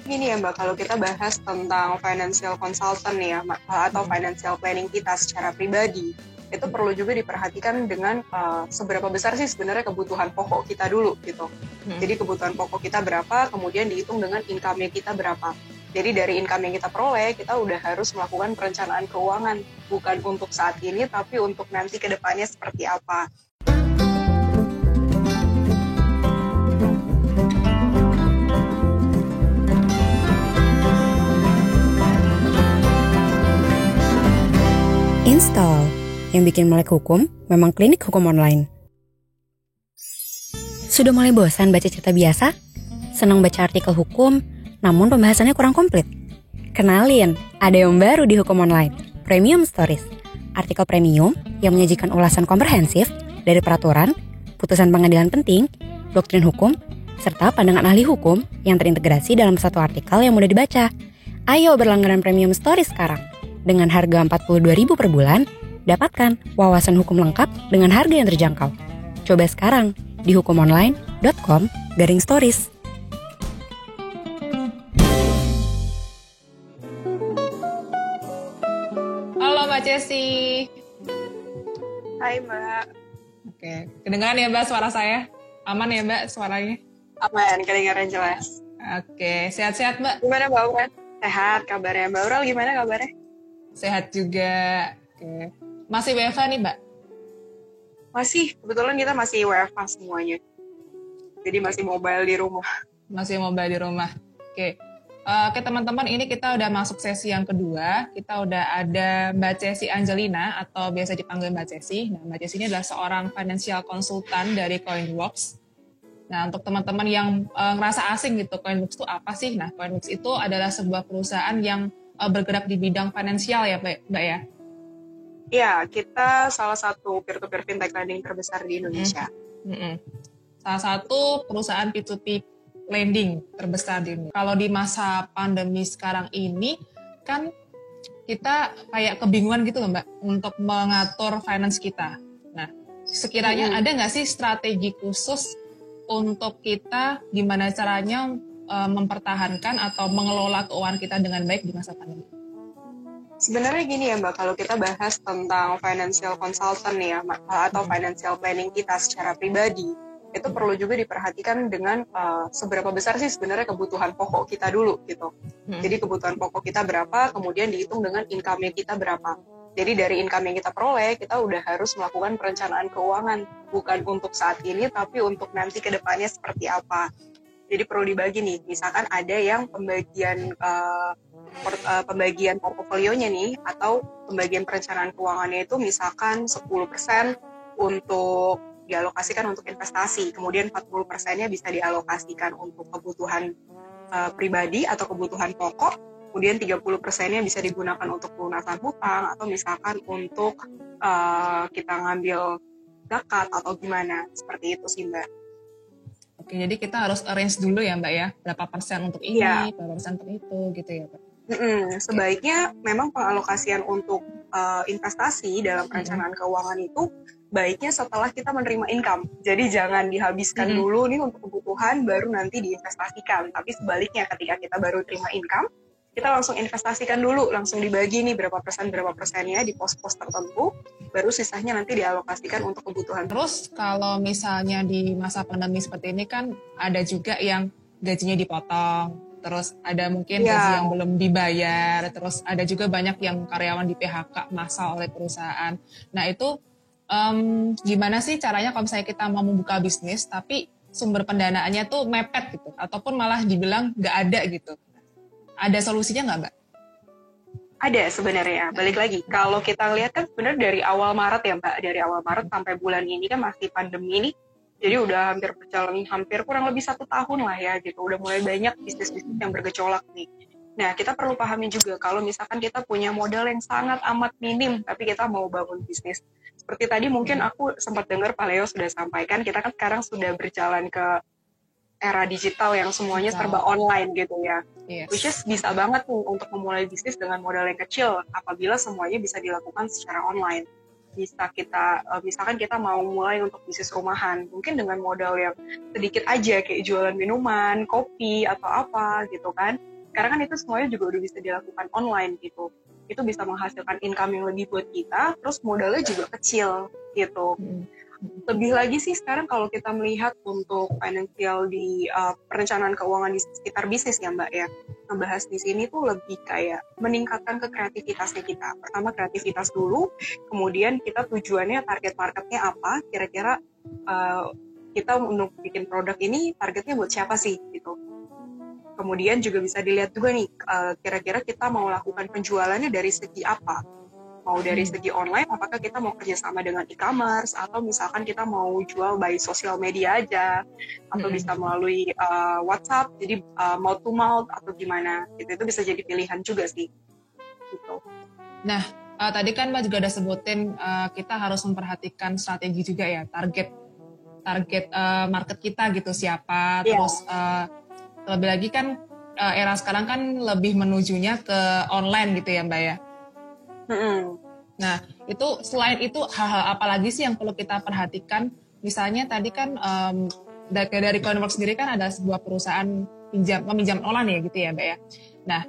Gini ya Mbak, kalau kita bahas tentang financial consultant ya, atau financial planning kita secara pribadi, itu perlu juga diperhatikan dengan seberapa besar sih sebenarnya kebutuhan pokok kita dulu gitu. Jadi kebutuhan pokok kita berapa, kemudian dihitung dengan income-nya kita berapa. Jadi dari income yang kita peroleh, kita udah harus melakukan perencanaan keuangan, bukan untuk saat ini, tapi untuk nanti ke depannya seperti apa. Install, yang bikin melek hukum memang klinik hukum online. Sudah mulai bosan baca cerita biasa? Senang baca artikel hukum, namun pembahasannya kurang komplit? Kenalin, ada yang baru di hukum online, Premium Stories. Artikel premium yang menyajikan ulasan komprehensif dari peraturan, putusan pengadilan penting, doktrin hukum, serta pandangan ahli hukum yang terintegrasi dalam satu artikel yang mudah dibaca. Ayo berlangganan Premium Stories sekarang. Dengan harga Rp42.000 per bulan, dapatkan wawasan hukum lengkap dengan harga yang terjangkau. Coba sekarang di hukumonline.com/stories. Halo Mbak Cesi. Hai Mbak. Oke, kedengaran ya Mbak suara saya? Aman ya Mbak suaranya? Aman, kedengaran jelas. Oke, sehat-sehat Mbak? Gimana Mbak Uran? Sehat kabarnya. Mbak Ural gimana kabarnya? Sehat juga. Oke. Masih WFH nih Mbak? Masih, kebetulan kita masih WFH semuanya. Jadi masih mobile di rumah. Masih mobile di rumah. Oke, teman-teman, ini kita udah masuk sesi yang kedua. Kita udah ada Mbak Cesi Angelina atau biasa dipanggil Mbak Cesi. Nah, Mbak Cesi ini adalah seorang financial consultant dari Coinworks. Nah, untuk teman-teman yang ngerasa asing gitu, Coinworks itu apa sih? Nah, Coinworks itu adalah sebuah perusahaan yang bergerak di bidang finansial ya, Mbak ya? Ya, kita salah satu peer-to-peer fintech lending terbesar di Indonesia. Salah satu perusahaan P2P lending terbesar di Indonesia. Kalau di masa pandemi sekarang ini, kan kita kayak kebingungan gitu loh Mbak, untuk mengatur finance kita. Nah, sekiranya ada nggak sih strategi khusus untuk kita gimana caranya mempertahankan atau mengelola keuangan kita dengan baik di masa pandemi? Sebenarnya gini ya Mbak, kalau kita bahas tentang financial consultant ya, atau financial planning kita secara pribadi, itu perlu juga diperhatikan dengan seberapa besar sih sebenarnya kebutuhan pokok kita dulu gitu. Jadi kebutuhan pokok kita berapa, kemudian dihitung dengan income-nya kita berapa. Jadi dari income yang kita peroleh, kita udah harus melakukan perencanaan keuangan, bukan untuk saat ini, tapi untuk nanti ke depannya seperti apa. Jadi perlu dibagi nih, misalkan ada yang pembagian portofolionya nih, atau pembagian perencanaan keuangannya itu misalkan 10% untuk dialokasikan untuk investasi, kemudian 40%-nya bisa dialokasikan untuk kebutuhan pribadi atau kebutuhan pokok, kemudian 30%-nya bisa digunakan untuk pelunasan hutang, atau misalkan untuk kita ngambil zakat atau gimana, seperti itu sih Mbak. Oke, jadi kita harus arrange dulu ya Mbak ya, berapa persen untuk ini, berapa persen untuk itu gitu ya Mbak? Sebaiknya memang pengalokasian untuk investasi dalam perencanaan keuangan itu baiknya setelah kita menerima income. Jadi jangan dihabiskan dulu nih untuk kebutuhan, baru nanti diinvestasikan. Tapi sebaliknya ketika kita baru terima income, kita langsung investasikan dulu, langsung dibagi nih berapa persennya di pos-pos tertentu, baru sisanya nanti dialokasikan untuk kebutuhan. Terus kalau misalnya di masa pandemi seperti ini kan ada juga yang gajinya dipotong, terus ada mungkin gaji yang belum dibayar, terus ada juga banyak yang karyawan di PHK massal oleh perusahaan. Nah itu gimana sih caranya kalau misalnya kita mau membuka bisnis tapi sumber pendanaannya tuh mepet gitu, ataupun malah dibilang nggak ada gitu. Ada solusinya nggak Mbak? Ada sebenarnya, balik lagi. Kalau kita lihat kan sebenarnya dari awal Maret ya Mbak, dari awal Maret sampai bulan ini kan masih pandemi ini, jadi udah hampir kurang lebih 1 tahun lah ya gitu, udah mulai banyak bisnis-bisnis yang bergejolak nih. Nah, kita perlu pahami juga kalau misalkan kita punya modal yang sangat amat minim, tapi kita mau bangun bisnis. Seperti tadi mungkin aku sempat dengar Pak Leo sudah sampaikan, kita kan sekarang sudah berjalan ke era digital yang semuanya serba online gitu ya. Yes. Which is bisa banget nih untuk memulai bisnis dengan modal yang kecil apabila semuanya bisa dilakukan secara online. Bisa kita, misalkan kita mau mulai untuk bisnis rumahan, mungkin dengan modal yang sedikit aja kayak jualan minuman, kopi atau apa gitu kan. sekarang kan itu semuanya juga udah bisa dilakukan online gitu. Itu bisa menghasilkan income yang lebih buat kita, terus modalnya juga kecil gitu. Lebih lagi sih sekarang kalau kita melihat untuk financial di perencanaan keuangan di sekitar bisnis ya Mbak ya, ngebahas di sini tuh lebih kayak meningkatkan ke kreativitasnya kita. Pertama kreativitas dulu, kemudian kita tujuannya target marketnya apa, kira-kira kita untuk bikin produk ini targetnya buat siapa sih gitu. Kemudian juga bisa dilihat juga nih, kira-kira kita mau lakukan penjualannya dari segi apa. Mau dari segi online, apakah kita mau kerjasama dengan e-commerce, atau misalkan kita mau jual by sosial media aja, atau bisa melalui WhatsApp, jadi mouth to mouth, atau gimana. Itu bisa jadi pilihan juga sih. Gitu. Nah, tadi kan Mbak juga udah sebutin kita harus memperhatikan strategi juga ya, target market kita gitu siapa, terus lebih lagi kan era sekarang kan lebih menujunya ke online gitu ya Mbak ya. Nah, itu selain itu hal-hal apa lagi sih yang perlu kita perhatikan? Misalnya tadi kan dari Coinworks sendiri kan ada sebuah perusahaan meminjam online ya gitu ya Mbak ya. Nah,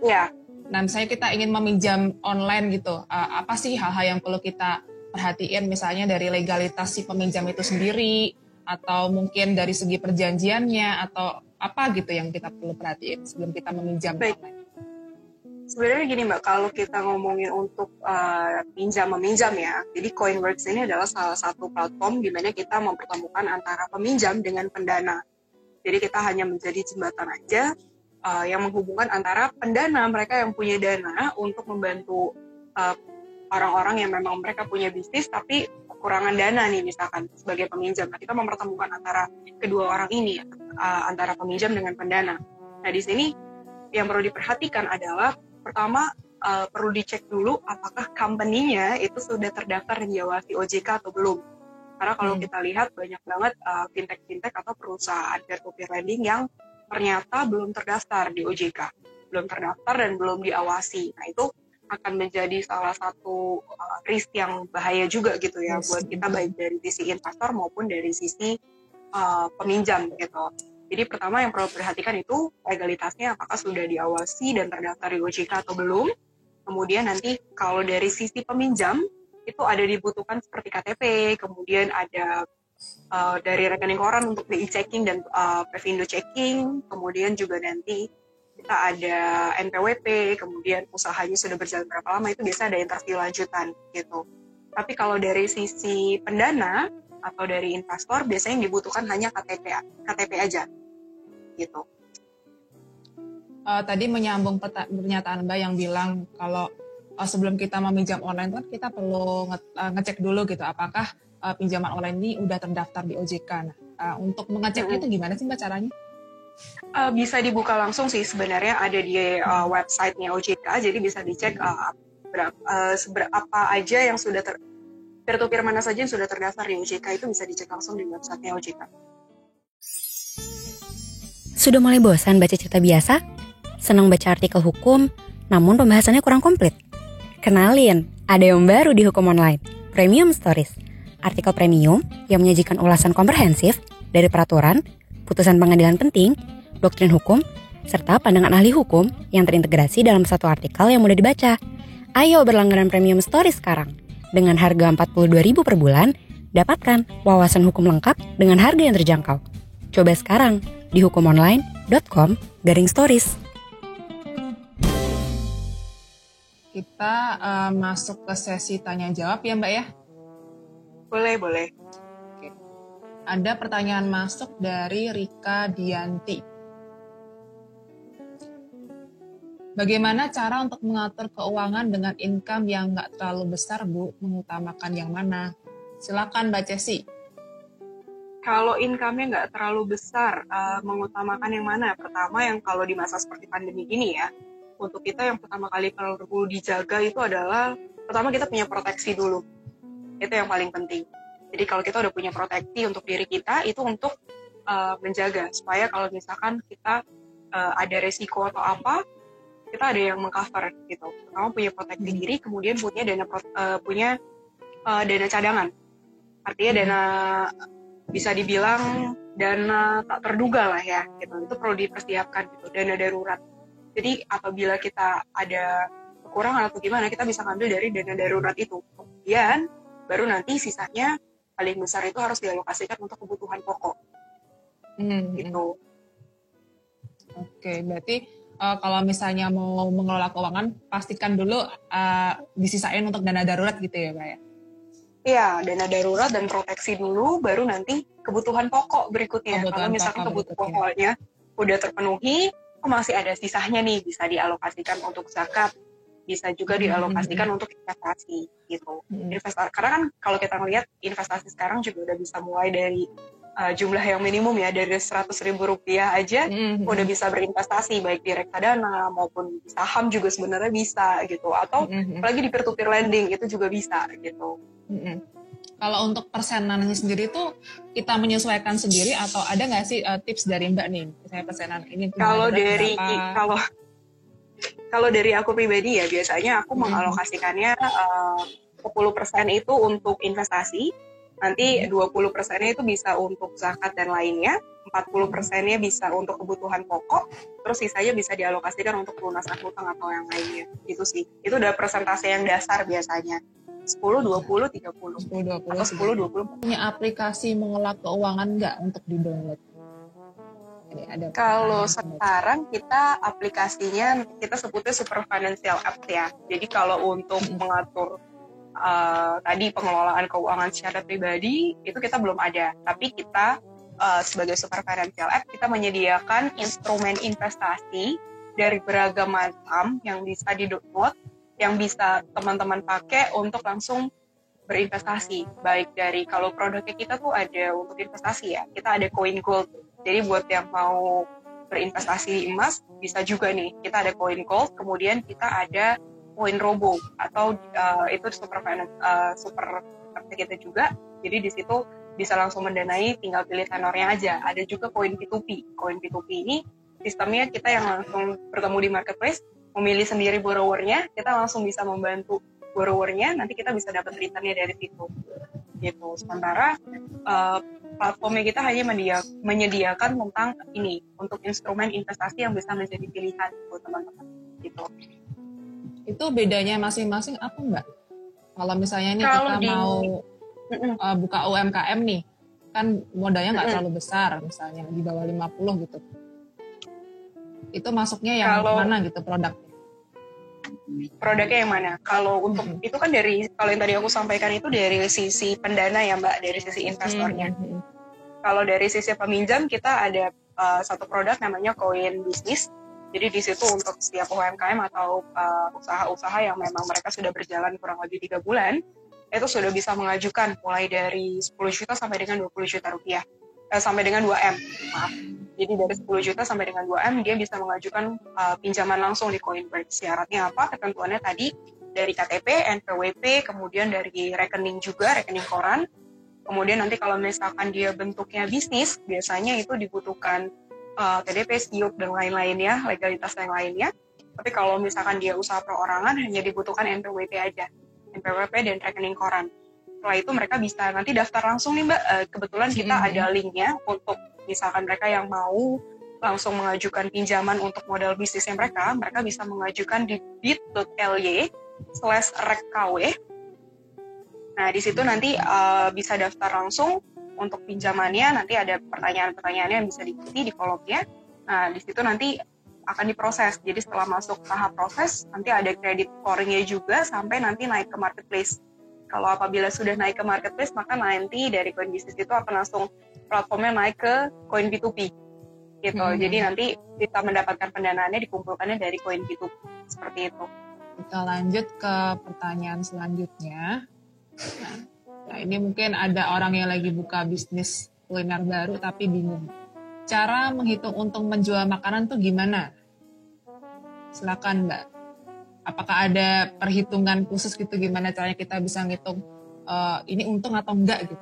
nah misalnya kita ingin meminjam online gitu, apa sih hal-hal yang perlu kita perhatiin misalnya dari legalitas si peminjam itu sendiri, atau mungkin dari segi perjanjiannya, atau apa gitu yang kita perlu perhatiin sebelum kita meminjam online? Sebenarnya gini Mbak, kalau kita ngomongin untuk pinjam-meminjam ya, jadi Coinworks ini adalah salah satu platform di mana kita mempertemukan antara peminjam dengan pendana. Jadi kita hanya menjadi jembatan aja yang menghubungkan antara pendana, mereka yang punya dana untuk membantu orang-orang yang memang mereka punya bisnis tapi kekurangan dana nih misalkan sebagai peminjam. Nah, kita mempertemukan antara kedua orang ini, antara peminjam dengan pendana. Nah di sini yang perlu diperhatikan adalah pertama perlu dicek dulu apakah company-nya itu sudah terdaftar dan diawasi OJK atau belum. Karena kalau kita lihat banyak banget fintech atau perusahaan peer-to-peer lending yang ternyata belum terdaftar di OJK, belum terdaftar dan belum diawasi. Nah itu akan menjadi salah satu risk yang bahaya juga gitu ya buat kita, baik dari sisi investor maupun dari sisi peminjam gitu. Jadi pertama yang perlu perhatikan itu legalitasnya, apakah sudah diawasi dan terdaftar di OJK atau belum. Kemudian nanti kalau dari sisi peminjam itu ada dibutuhkan seperti KTP, kemudian ada dari rekening koran untuk BI checking dan Pevindo checking, kemudian juga nanti kita ada NPWP, kemudian usahanya sudah berjalan berapa lama, itu biasa ada interview lanjutan gitu. Tapi kalau dari sisi pendana atau dari investor biasanya yang dibutuhkan hanya KTP aja gitu. Tadi menyambung pernyataan Mbak yang bilang kalau sebelum kita meminjam online kan kita perlu ngecek dulu gitu apakah pinjaman online ini udah terdaftar di OJK. Nah, untuk mengeceknya itu gimana sih Mbak caranya? Bisa dibuka langsung sih sebenarnya, ada di website-nya OJK, jadi bisa dicek apa aja yang sudah peer-to-peer mana saja yang sudah terdaftar di OJK, itu bisa dicek langsung di website-nya OJK. Sudah mulai bosan baca cerita biasa? Senang baca artikel hukum, namun pembahasannya kurang komplit? Kenalin, ada yang baru di Hukum Online, Premium Stories. Artikel premium yang menyajikan ulasan komprehensif dari peraturan, putusan pengadilan penting, doktrin hukum, serta pandangan ahli hukum yang terintegrasi dalam satu artikel yang mudah dibaca. Ayo berlangganan Premium Stories sekarang. Dengan harga Rp42.000 per bulan, dapatkan wawasan hukum lengkap dengan harga yang terjangkau. Coba sekarang di hukumonline.com/stories. Kita masuk ke sesi tanya jawab ya Mbak ya? Boleh. Oke. Ada pertanyaan masuk dari Rika Dianti. Bagaimana cara untuk mengatur keuangan dengan income yang nggak terlalu besar, Bu? Mengutamakan yang mana? Silakan Mbak Cesi. Kalau income-nya nggak terlalu besar, mengutamakan yang mana? Pertama, yang kalau di masa seperti pandemi gini ya, untuk kita yang pertama kali perlu dijaga itu adalah, pertama kita punya proteksi dulu. Itu yang paling penting. Jadi kalau kita udah punya proteksi untuk diri kita, itu untuk menjaga. Supaya kalau misalkan kita ada resiko atau apa, kita ada yang meng-cover gitu. Pertama punya proteksi diri, kemudian punya dana cadangan. Artinya dana, bisa dibilang dana tak terduga lah ya gitu. Itu perlu dipersiapkan gitu, dana darurat. Jadi apabila kita ada kekurangan atau gimana, kita bisa ngambil dari dana darurat itu. Kemudian baru nanti sisanya paling besar itu harus dialokasikan untuk kebutuhan pokok. Gitu. Oke, berarti kalau misalnya mau mengelola keuangan, pastikan dulu disisain untuk dana darurat gitu ya, Mbak ya? Iya, dana darurat dan proteksi dulu, baru nanti kebutuhan pokok berikutnya. Kalau misalkan kebutuhan pokoknya udah terpenuhi, masih ada sisanya nih, bisa dialokasikan untuk zakat, bisa juga dialokasikan untuk investasi gitu. Karena kan kalau kita melihat investasi sekarang juga udah bisa mulai dari jumlah yang minimum ya, dari 100.000 rupiah aja udah bisa berinvestasi, baik di reksadana maupun di saham juga sebenarnya bisa gitu, atau apalagi di peer-to-peer lending itu juga bisa gitu. Kalau untuk persenannya sendiri itu kita menyesuaikan sendiri atau ada nggak sih tips dari Mbak nih, misalnya persenan ini? Kalau dari aku pribadi ya, biasanya aku mengalokasikannya 10% itu untuk investasi, nanti 20%-nya itu bisa untuk zakat dan lainnya, 40%-nya bisa untuk kebutuhan pokok, terus sisanya bisa dialokasikan untuk pelunasan hutang atau yang lainnya. Gitu sih. Itu udah persentase yang dasar biasanya. 10, 20, 30. 10, 20, atau 10, 20. Punya aplikasi mengelola keuangan nggak untuk di-download? Kalau sekarang kita aplikasinya, kita sebutnya super financial apps ya. Jadi kalau untuk mengatur tadi pengelolaan keuangan secara pribadi itu kita belum ada, tapi kita sebagai super financial app kita menyediakan instrumen investasi dari beragam macam yang bisa di-download, yang bisa teman-teman pakai untuk langsung berinvestasi. Baik dari, kalau produknya kita tuh ada untuk investasi ya, kita ada Coin Gold. Jadi buat yang mau berinvestasi di emas bisa juga nih, kita ada Coin Gold, kemudian kita ada Coin Robo atau itu super kita juga. Jadi di situ bisa langsung mendanai, tinggal pilih tenornya aja. Ada juga Coin P2P. Coin P2P ini sistemnya kita yang langsung bertemu di marketplace, memilih sendiri borrowernya, kita langsung bisa membantu borrowernya, nanti kita bisa dapat returnnya dari situ. Gitu. Sementara platformnya kita hanya menyediakan tentang ini untuk instrumen investasi yang bisa menjadi pilihan buat teman-teman. Gitu. Itu bedanya masing-masing apa Mbak? Kalau misalnya nih kita mau buka UMKM nih, kan modalnya nggak terlalu besar, misalnya di bawah 50 gitu. Itu masuknya yang mana gitu produknya? Produknya yang mana? Kalau untuk itu kan kalau yang tadi aku sampaikan itu dari sisi pendana ya Mbak, dari sisi investornya. Kalau dari sisi peminjam kita ada satu produk namanya Coin Business. Jadi di situ untuk setiap UMKM atau usaha-usaha yang memang mereka sudah berjalan kurang lebih 3 bulan, itu sudah bisa mengajukan mulai dari 10 juta sampai dengan 20 juta rupiah. Sampai dengan 2M, maaf. Jadi dari 10 juta sampai dengan 2M, dia bisa mengajukan pinjaman langsung di Coinbase. Syaratnya apa? Ketentuannya tadi dari KTP, NPWP, kemudian dari rekening juga, rekening koran. Kemudian nanti kalau misalkan dia bentuknya bisnis, biasanya itu dibutuhkan TDP, SIUP, dan lain-lainnya, legalitas yang lainnya. Tapi kalau misalkan dia usaha perorangan, hanya dibutuhkan NPWP aja. NPWP dan rekening koran. Setelah itu mereka bisa nanti daftar langsung nih Mbak. Kebetulan kita ada linknya untuk misalkan mereka yang mau langsung mengajukan pinjaman untuk modal bisnisnya mereka bisa mengajukan di bit.ly/rekkw. Nah, di situ nanti bisa daftar langsung untuk pinjamannya, nanti ada pertanyaan-pertanyaannya yang bisa diikuti di kolomnya. Nah, di situ nanti akan diproses. Jadi setelah masuk tahap proses, nanti ada credit scoring-nya juga sampai nanti naik ke marketplace. Kalau apabila sudah naik ke marketplace, maka nanti dari Coin Business itu akan langsung platformnya naik ke Coin P2P. Gitu. Jadi nanti kita mendapatkan pendanaannya dikumpulkannya dari Coin P2P. Seperti itu. Kita lanjut ke pertanyaan selanjutnya. Nah, ini mungkin ada orang yang lagi buka bisnis kuliner baru tapi bingung. Cara menghitung untung menjual makanan tuh gimana? Silakan Mbak. Apakah ada perhitungan khusus gitu, gimana caranya kita bisa ngitung ini untung atau enggak gitu?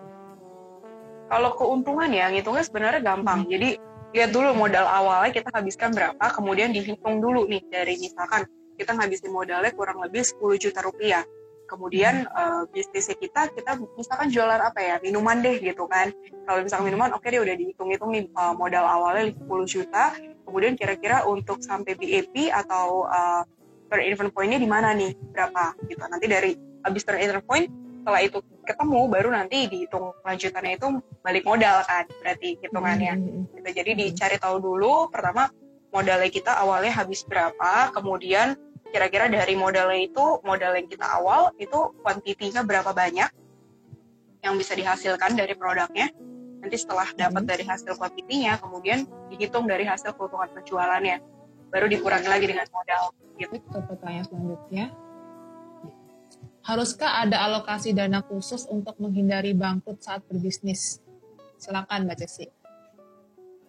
Kalau keuntungan ya, ngitungnya sebenarnya gampang. Jadi lihat dulu modal awalnya kita habiskan berapa, kemudian dihitung dulu nih dari misalkan kita ngabisin modalnya kurang lebih 10 juta rupiah. Kemudian bisnisnya kita misalkan jualan apa ya, minuman deh gitu kan. Kalau misalkan minuman, oke deh udah dihitung-hitung nih modal awalnya 50 juta. Kemudian kira-kira untuk sampai BEP atau turn even point-nya di mana nih, berapa gitu. Nanti dari habis turn even point, setelah itu ketemu, baru nanti dihitung lanjutannya itu balik modal kan, berarti hitungannya. Gitu. Jadi dicari tahu dulu, pertama modalnya kita awalnya habis berapa, kemudian kira-kira dari modal yang kita awal itu kuantitinya berapa banyak yang bisa dihasilkan dari produknya. Nanti setelah dapat dari hasil kuantitinya, kemudian dihitung dari hasil keuntungan penjualannya, baru dikurangi lagi dengan modal. Gitu. Ke pertanyaan selanjutnya, haruskah ada alokasi dana khusus untuk menghindari bangkrut saat berbisnis? Silakan Mbak Ceci.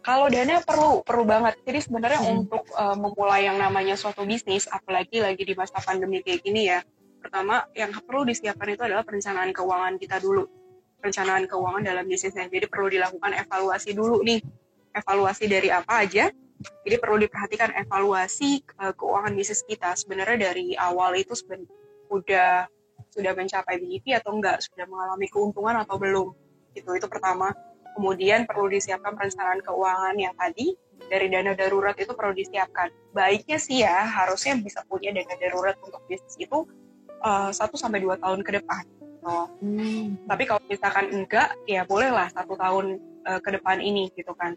Kalau dana perlu banget. Jadi sebenarnya untuk memulai yang namanya suatu bisnis, apalagi lagi di masa pandemi kayak gini ya, pertama yang perlu disiapkan itu adalah perencanaan keuangan kita dulu. Perencanaan keuangan dalam bisnisnya. Jadi perlu dilakukan evaluasi dulu nih. Evaluasi dari apa aja. Jadi perlu diperhatikan evaluasi keuangan bisnis kita. Sebenarnya dari awal itu sudah mencapai BEP atau enggak, sudah mengalami keuntungan atau belum. Itu pertama. Kemudian perlu disiapkan perencanaan keuangan yang tadi, dari dana darurat itu perlu disiapkan. Baiknya sih ya, harusnya bisa punya dana darurat untuk bisnis itu 1-2 tahun ke depan. Tapi kalau misalkan enggak, ya bolehlah 1 tahun ke depan ini gitu kan.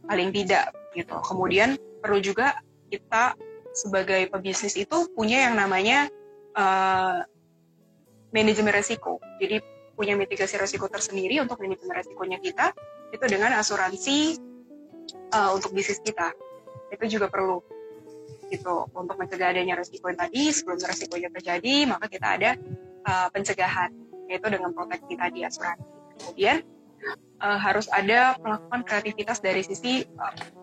Paling tidak gitu. Kemudian perlu juga kita sebagai pebisnis itu punya yang namanya manajemen resiko. Jadi punya mitigasi resiko tersendiri untuk manajemen resikonya kita, itu dengan asuransi untuk bisnis kita. Itu juga perlu gitu untuk mencegah adanya resiko yang tadi. Sebelum resikonya terjadi, maka kita ada pencegahan, yaitu dengan proteksi tadi, asuransi. Kemudian harus ada melakukan kreativitas dari sisi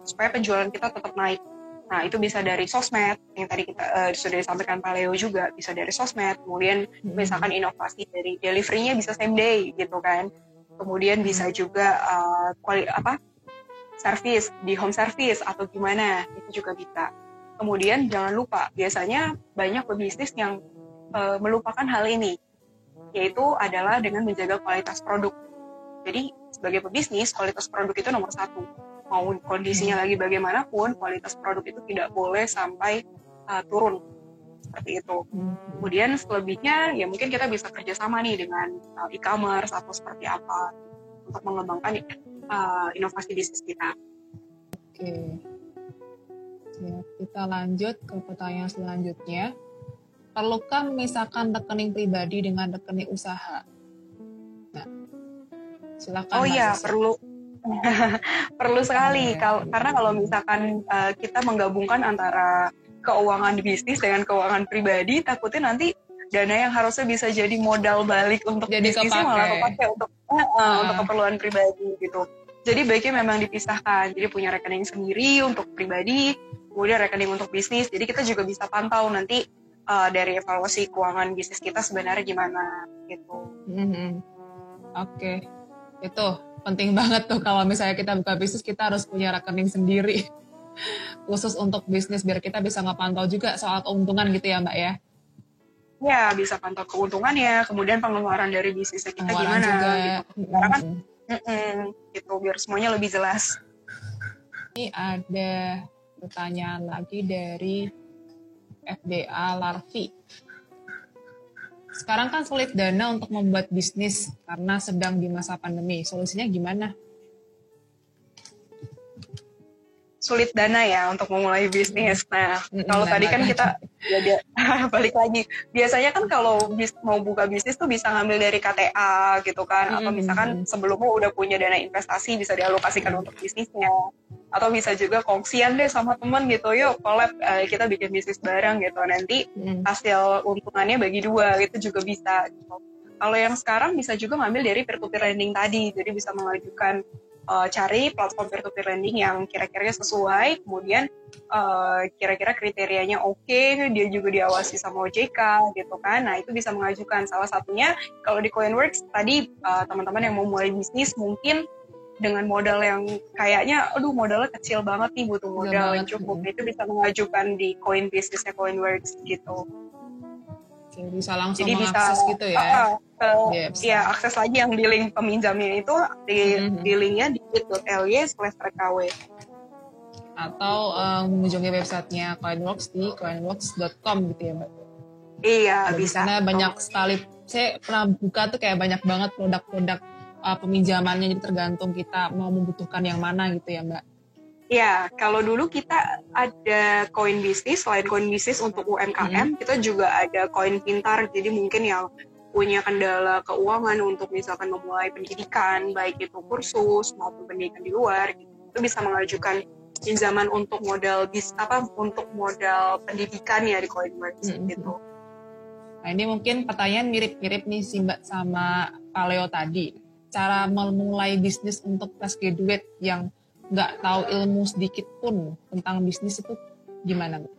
supaya penjualan kita tetap naik. Nah, itu bisa dari sosmed, yang tadi kita sudah disampaikan Pak Leo juga, bisa dari sosmed, kemudian misalkan inovasi dari delivery-nya bisa same day, gitu kan. Kemudian bisa juga service, di home service, atau gimana, itu juga bisa. Kemudian jangan lupa, biasanya banyak pebisnis yang melupakan hal ini, yaitu adalah dengan menjaga kualitas produk. Jadi, sebagai pebisnis, kualitas produk itu nomor 1. Mau kondisinya lagi bagaimanapun, kualitas produk itu tidak boleh sampai turun seperti itu. Kemudian selebihnya ya mungkin kita bisa kerjasama nih dengan e-commerce atau seperti apa untuk mengembangkan inovasi bisnis kita. Oke, ya, kita lanjut ke pertanyaan selanjutnya. Perlukah memisahkan rekening pribadi dengan rekening usaha? Nah, silakan. Oh iya, perlu. Perlu sekali, karena kalau misalkan kita menggabungkan antara keuangan bisnis dengan keuangan pribadi, takutnya nanti dana yang harusnya bisa jadi modal balik untuk bisnisnya malah kepakai untuk keperluan pribadi gitu. Jadi baiknya memang dipisahkan, jadi punya rekening sendiri untuk pribadi, kemudian rekening untuk bisnis, jadi kita juga bisa pantau nanti dari evaluasi keuangan bisnis kita sebenarnya gimana gitu. Oke. Itu penting banget tuh kalau misalnya kita buka bisnis, kita harus punya rekening sendiri khusus untuk bisnis biar kita bisa ngepantau juga soal keuntungan gitu ya Mbak ya. Ya, bisa pantau keuntungannya, kemudian pengeluaran dari bisnisnya kita gimana juga. Gitu. Karena kan gitu biar semuanya lebih jelas. Ini ada pertanyaan lagi dari FDA Larvi. Sekarang kan sulit dana untuk membuat bisnis karena sedang di masa pandemi. Solusinya gimana? Sulit dana ya untuk memulai bisnis. Nah, kalau tadi kan kita balik lagi. Biasanya kan kalau mau buka bisnis tuh bisa ngambil dari KTA gitu kan. Atau misalkan sebelumnya udah punya dana investasi bisa dialokasikan untuk bisnisnya. Atau bisa juga kongsian deh sama temen gitu, yuk collab kita bikin bisnis bareng gitu, nanti hasil untungannya bagi 2 itu juga bisa gitu. Kalau yang sekarang bisa juga ngambil dari peer-to-peer lending tadi, jadi bisa mengajukan cari platform peer-to-peer lending yang kira-kira sesuai, kemudian kira-kira kriterianya oke, dia juga diawasi sama OJK gitu kan. Nah itu bisa mengajukan, salah satunya kalau di Coinworks tadi teman-teman yang mau mulai bisnis mungkin dengan modal yang kayaknya modalnya kecil banget nih, butuh modal yang cukup, itu bisa mengajukan di Coin Business-nya Coinworks gitu. Jadi bisa langsung Jadi bisa mengakses gitu ya. ya akses lagi yang di link peminjamnya itu di linknya di bit.ly/rkw. Atau mengunjungi websitenya Coinworks di coinworks.com gitu ya Mbak. Iya, Di sana banyak sekali, saya pernah buka tuh kayak banyak banget produk-produk peminjamannya, jadi tergantung kita mau membutuhkan yang mana gitu ya Mbak. Ya, kalau dulu kita ada koin bisnis, selain koin bisnis untuk UMKM, kita juga ada koin pintar, jadi mungkin yang punya kendala keuangan untuk misalkan memulai pendidikan, baik itu kursus maupun pendidikan di luar, gitu. Itu bisa mengajukan pinjaman untuk modal untuk modal pendidikan ya di Coinworks gitu. Nah ini mungkin pertanyaan mirip-mirip nih sih Mbak sama Pak Leo tadi. Cara memulai bisnis untuk fresh graduate yang nggak tahu ilmu sedikit pun tentang bisnis itu gimana Mbak?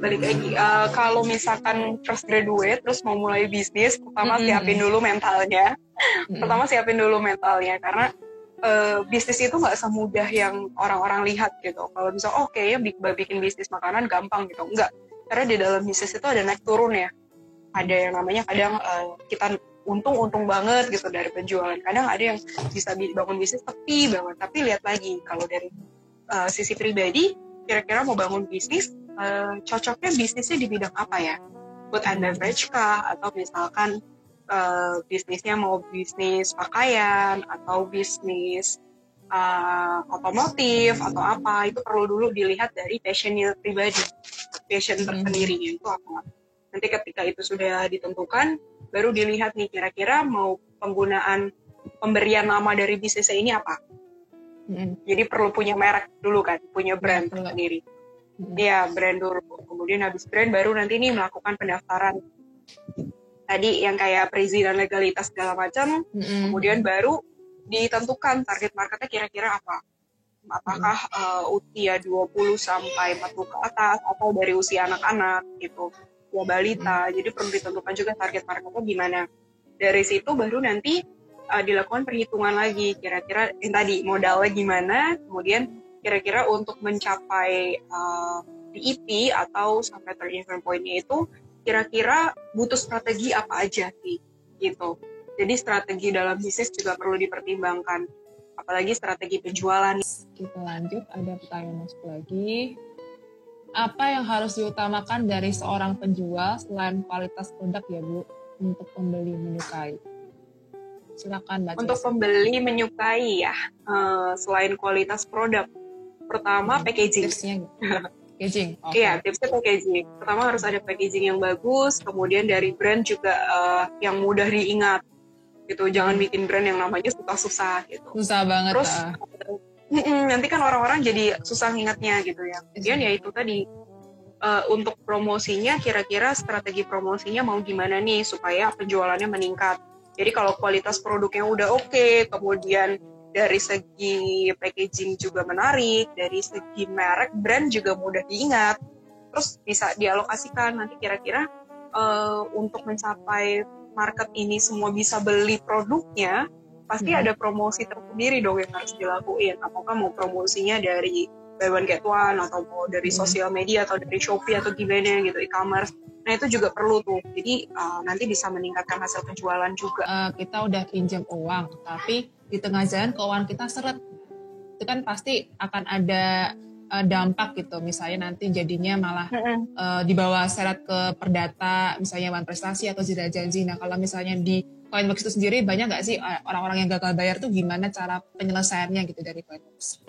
Balik lagi, kalau misalkan fresh graduate terus mau mulai bisnis, pertama siapin dulu mentalnya. Pertama siapin dulu mentalnya, karena bisnis itu nggak semudah yang orang-orang lihat gitu. Kalau bisa ya bikin bisnis makanan gampang gitu, enggak. Karena di dalam bisnis itu ada naik turun ya. Ada yang namanya kadang kita untung banget gitu dari penjualan. Kadang ada yang bisa bangun bisnis sepi banget. Tapi lihat lagi kalau dari sisi pribadi, kira-kira mau bangun bisnis, cocoknya bisnisnya di bidang apa ya? Food and beverage kah? Atau misalkan bisnisnya mau bisnis pakaian atau bisnis otomotif atau apa, itu perlu dulu dilihat dari passionnya pribadi, passion tersendirinya itu apa. Nanti ketika itu sudah ditentukan, baru dilihat nih kira-kira mau pemberian nama dari bisnisnya ini apa. Jadi perlu punya merek dulu kan, punya brand sendiri. Iya, brand dulu. Kemudian habis brand baru nanti nih melakukan pendaftaran. Tadi yang kayak perizinan legalitas segala macam, kemudian baru ditentukan target marketnya kira-kira apa. Apakah usia 20 sampai 40 ke atas atau dari usia anak-anak gitu, ya balita. Jadi perlu ditentukan juga target marketnya gimana. Dari situ baru nanti dilakukan perhitungan lagi kira-kira yang tadi modalnya gimana, kemudian kira-kira untuk mencapai DEP atau sampai turning point-nya itu kira-kira butuh strategi apa aja sih gitu. Jadi strategi dalam bisnis juga perlu dipertimbangkan, apalagi strategi penjualan. Kita lanjut, ada pertanyaan masuk lagi. Apa yang harus diutamakan dari seorang penjual selain kualitas produk ya Bu, untuk pembeli menyukai? Silakan Mbak. Untuk pembeli menyukai ya, selain kualitas produk, pertama packaging. Packaging. Iya, tipsnya packaging. Pertama harus ada packaging yang bagus, kemudian dari brand juga yang mudah diingat gitu. Jangan bikin brand yang namanya susah-susah gitu. Susah banget. Terus nanti kan orang-orang jadi susah ingatnya gitu ya. Kemudian ya itu tadi, untuk promosinya kira-kira strategi promosinya mau gimana nih supaya penjualannya meningkat. Jadi kalau kualitas produknya udah oke, kemudian dari segi packaging juga menarik, dari segi merek, brand juga mudah diingat, terus bisa dialokasikan nanti kira-kira untuk mencapai market ini semua bisa beli produknya, pasti ada promosi tersendiri dong yang harus dilakuin. Apakah mau promosinya dari buy one get one, atau mau dari sosial media, atau dari Shopee, atau gimana gitu, e-commerce. Nah itu juga perlu tuh, jadi nanti bisa meningkatkan hasil penjualan juga. Kita udah pinjam uang, tapi di tengah jalan keuangan kita seret, itu kan pasti akan ada dampak gitu. Misalnya nanti jadinya malah dibawa seret ke perdata, misalnya wan prestasi atau jeda janji. Nah kalau misalnya di Coinworks itu sendiri banyak nggak sih orang-orang yang gagal bayar tuh gimana cara penyelesaiannya gitu dari Coinworks?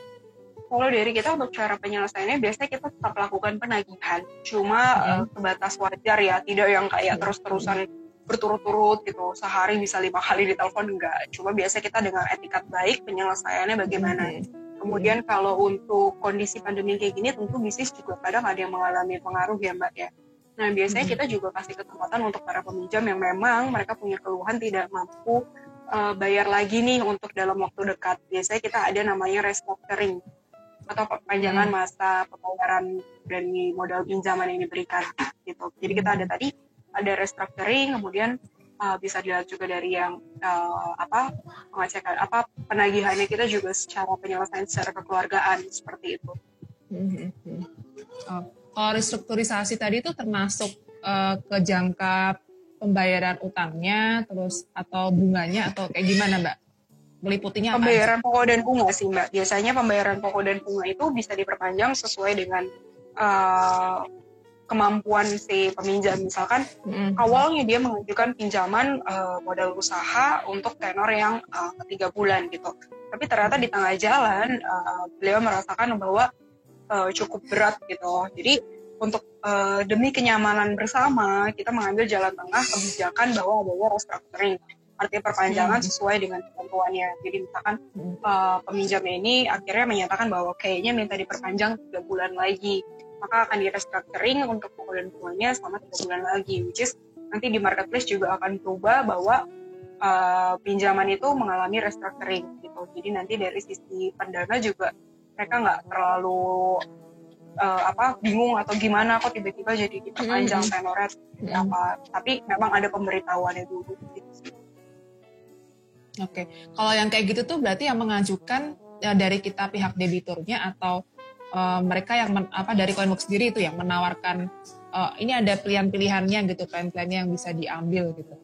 Kalau dari kita untuk cara penyelesaiannya biasanya kita tetap lakukan penagihan, cuma sebatas wajar ya, tidak yang kayak terus-terusan berturut-turut gitu, sehari bisa 5 kali ditelepon, enggak. Cuma biasanya kita dengan etikat baik penyelesaiannya bagaimana. Kemudian kalau untuk kondisi pandemi kayak gini tentu bisnis juga kadang ada yang mengalami pengaruh ya Mbak ya. Nah biasanya kita juga kasih kesempatan untuk para peminjam yang memang mereka punya keluhan tidak mampu bayar lagi nih untuk dalam waktu dekat. Biasanya kita ada namanya restructuring atau perpanjangan masa pembayaran dari modal pinjaman yang diberikan gitu. Jadi kita ada restructuring, kemudian bisa dilihat juga dari yang pengecekan penagihannya kita juga secara penyelesaian secara kekeluargaan seperti itu. Kalau restrukturisasi tadi itu termasuk ke jangka pembayaran utangnya, terus atau bunganya, atau kayak gimana Mbak? Meliputinya apa? Pembayaran pokok dan bunga sih Mbak. Biasanya pembayaran pokok dan bunga itu bisa diperpanjang sesuai dengan kemampuan si peminjam. Misalkan awalnya dia mengajukan pinjaman modal usaha untuk tenor yang 3 bulan gitu. Tapi ternyata di tengah jalan beliau merasakan bahwa cukup berat gitu. Jadi untuk demi kenyamanan bersama kita mengambil jalan tengah kebijakan bahwa adanya restructuring. Artinya perpanjangan sesuai dengan ketentuannya. Jadi misalkan peminjamnya ini akhirnya menyatakan bahwa kayaknya minta diperpanjang 3 bulan lagi. Maka akan di restructuring untuk pokok dan bunganya selama 3 bulan lagi. Which is nanti di marketplace juga akan berubah bahwa pinjaman itu mengalami restructuring gitu. Jadi nanti dari sisi pendana juga mereka nggak terlalu bingung atau gimana kok tiba-tiba jadi diperpanjang tenornya apa. Tapi memang ada pemberitahuannya dulu gitu. Oke, kalau yang kayak gitu tuh berarti yang mengajukan dari kita pihak debiturnya atau mereka yang dari Coinworks sendiri itu yang menawarkan ini ada pilihan-pilihannya gitu, plan-plannya yang bisa diambil gitu.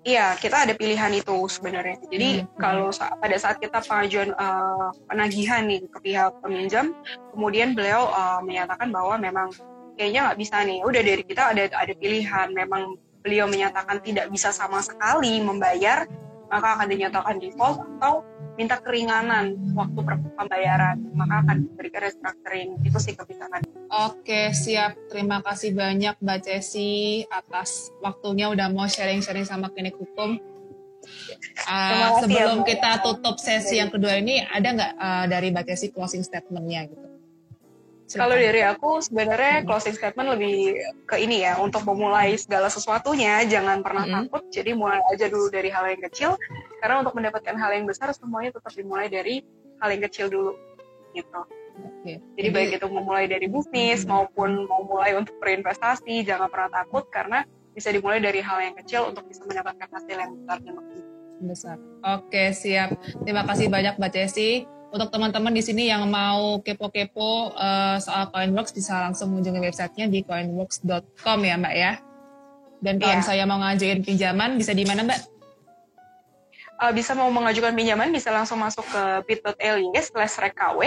Iya, kita ada pilihan itu sebenarnya. Jadi kalau pada saat kita pengajuan penagihan nih ke pihak peminjam, kemudian beliau menyatakan bahwa memang kayaknya nggak bisa nih. Udah dari kita ada pilihan. Memang beliau menyatakan tidak bisa sama sekali membayar, maka akan dinyatakan default atau minta keringanan waktu pembayaran, maka akan diberikan restructuring. Itu sih kebijakan. Oke, siap. Terima kasih banyak Mbak Cesi atas waktunya udah mau sharing-sharing sama Klinik Hukum. Sebelum kita tutup sesi yang kedua ini, ada nggak dari Mbak Cesi closing statement-nya gitu? Kalau dari aku sebenarnya closing statement lebih ke ini ya, untuk memulai segala sesuatunya jangan pernah takut. Jadi mulai aja dulu dari hal yang kecil, karena untuk mendapatkan hal yang besar semuanya tetap dimulai dari hal yang kecil dulu gitu. Jadi baik itu memulai dari bisnis maupun mau mulai untuk berinvestasi, jangan pernah takut karena bisa dimulai dari hal yang kecil untuk bisa mendapatkan hasil yang besar. Oke, siap. Terima kasih banyak Mbak Cesi. Untuk teman-teman di sini yang mau kepo-kepo soal Coinworks bisa langsung mengunjungi websitenya di coinworks.com ya Mbak ya. Dan kalau saya mau ngajuin pinjaman bisa di mana Mbak? Bisa mau mengajukan pinjaman bisa langsung masuk ke bit.ly/rekkw.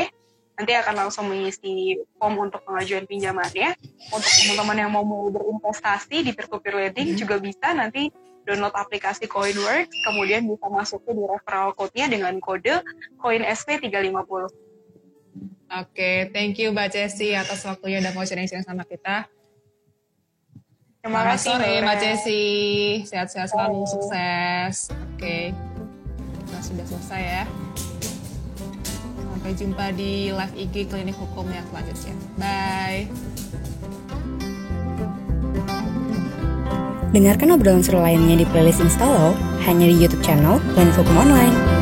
Nanti akan langsung mengisi form untuk pengajuan pinjamannya. Untuk teman-teman yang mau berinvestasi di peer-to-peer lending juga bisa nanti download aplikasi Coinworks, kemudian bisa masuk di referral code-nya dengan kode CoinSP350. Oke, thank you Mbak Cesi atas waktunya udah mau sharing-sharing sama kita. Terima kasih sore Mbak Cesi, sehat-sehat selalu, sukses. Oke, kita sudah selesai ya. Sampai jumpa di live IG Klinik Hukum yang selanjutnya. Bye. Dengarkan obrolan seru lainnya di playlist Instalo hanya di YouTube channel Klinik Hukum Online.